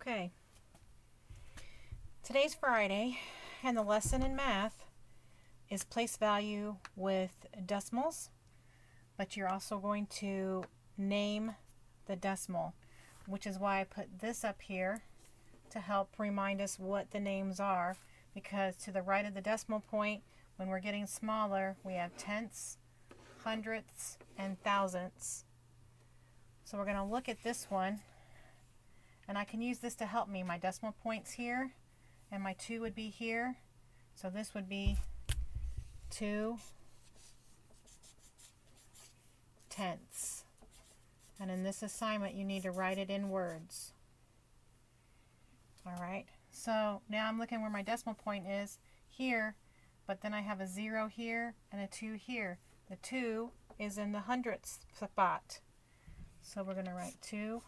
Okay, today's Friday, and the lesson in math is place value with decimals, but you're also going to name the decimal, which is why I put this up here to help remind us what the names are, because to the right of the decimal point, when we're getting smaller, we have tenths, hundredths, and thousandths. So we're going to look at this one, and I can use this to help me. My decimal point's here, and my 2 would be here. So this would be 2 tenths. And in this assignment, you need to write it in words. Alright, so now I'm looking where my decimal point is here, but then I have a 0 here and a 2 here. The 2 is in the hundredths spot. So we're going to write 2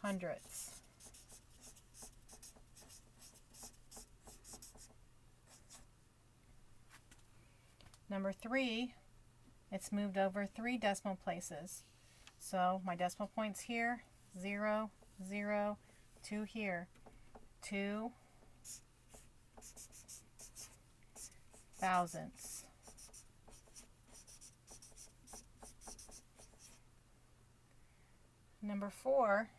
hundredths. Number 3, it's moved over 3 decimal places. So my decimal point's here, 0, 0, 2 here, 2 thousandths. Number 4,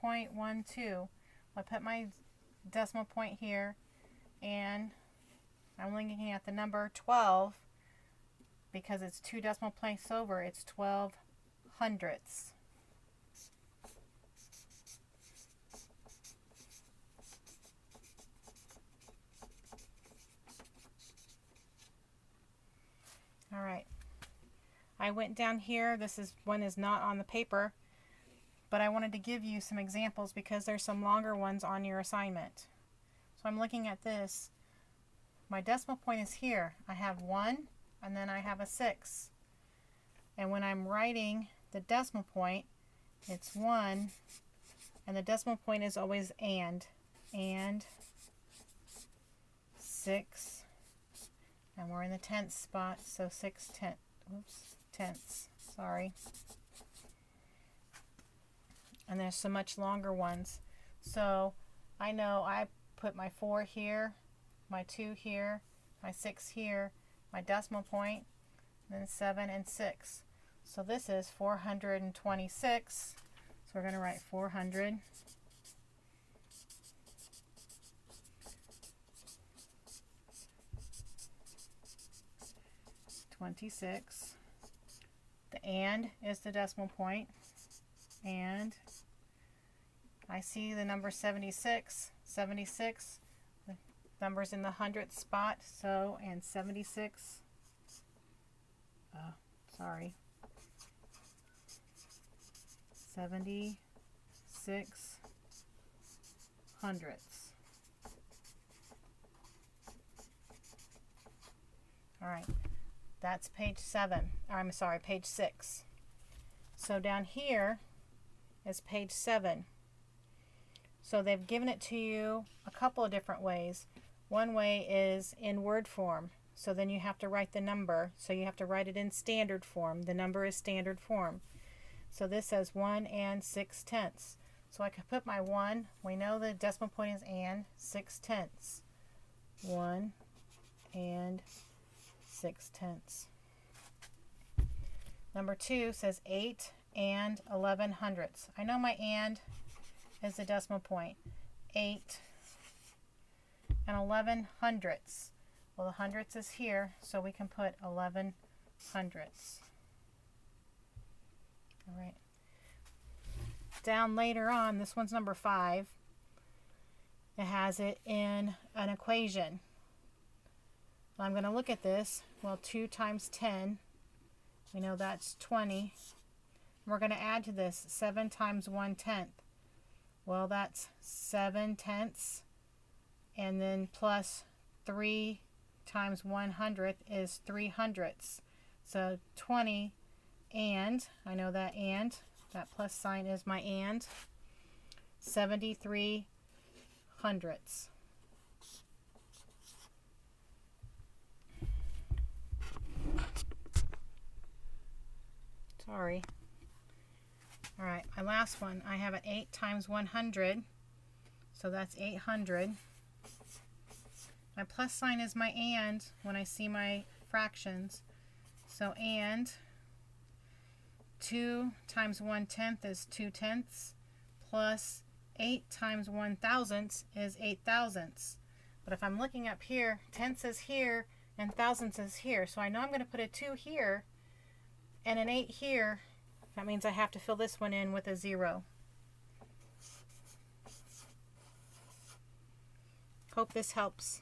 0.12. I put my decimal point here, and I'm looking at the number 12 because it's 2 decimal places over. It's 12 hundredths. All right. I went down here. This one is not on the paper, but I wanted to give you some examples because there's some longer ones on your assignment. So I'm looking at this. My decimal point is here. I have 1 and then I have a 6. And when I'm writing the decimal point, it's 1, and the decimal point is always and 6, and we're in the tenth spot, so 6 tenths, sorry. And there's some much longer ones. So I know I put my 4 here, my 2 here, my 6 here, my decimal point, then 7 and 6. So this is 426. So we're going to write 426. The and is the decimal point, and I see the number 76. 76, the number's in the hundredth spot, so, and 76, sorry, 76 hundredths. Alright, that's page 7. I'm sorry, page 6. So down here is page 7. So they've given it to you a couple of different ways. One way is in word form. So then you have to write the number. So you have to write it in standard form. The number is standard form. So this says 1 and 6 tenths. So I could put my 1. We know the decimal point is and 6 tenths. 1 and 6 tenths. Number 2 says 8 and 11 hundredths. I know my and is the decimal point. 8 and 11 hundredths. Well, the hundredths is here, so we can put 11 hundredths. All right. Down later on, this one's number 5. It has it in an equation. I'm going to look at this. Well, 2 times 10, we know that's 20. We're going to add to this 7 times 1 tenth. Well, that's 7 tenths, and then plus 3 times 100th is 3 hundredths. So 20 and, I know that and, that plus sign is my and, 73 hundredths. Sorry. All right, my last one, I have an 8 times 100, so that's 800. My plus sign is my and when I see my fractions. So and 2 times 1/10 is 2/10, plus 8 times 1,000 is 8 thousandths. But if I'm looking up here, tenths is here and thousandths is here. So I know I'm going to put a 2 here and an 8 here. That means I have to fill this one in with a 0. Hope this helps.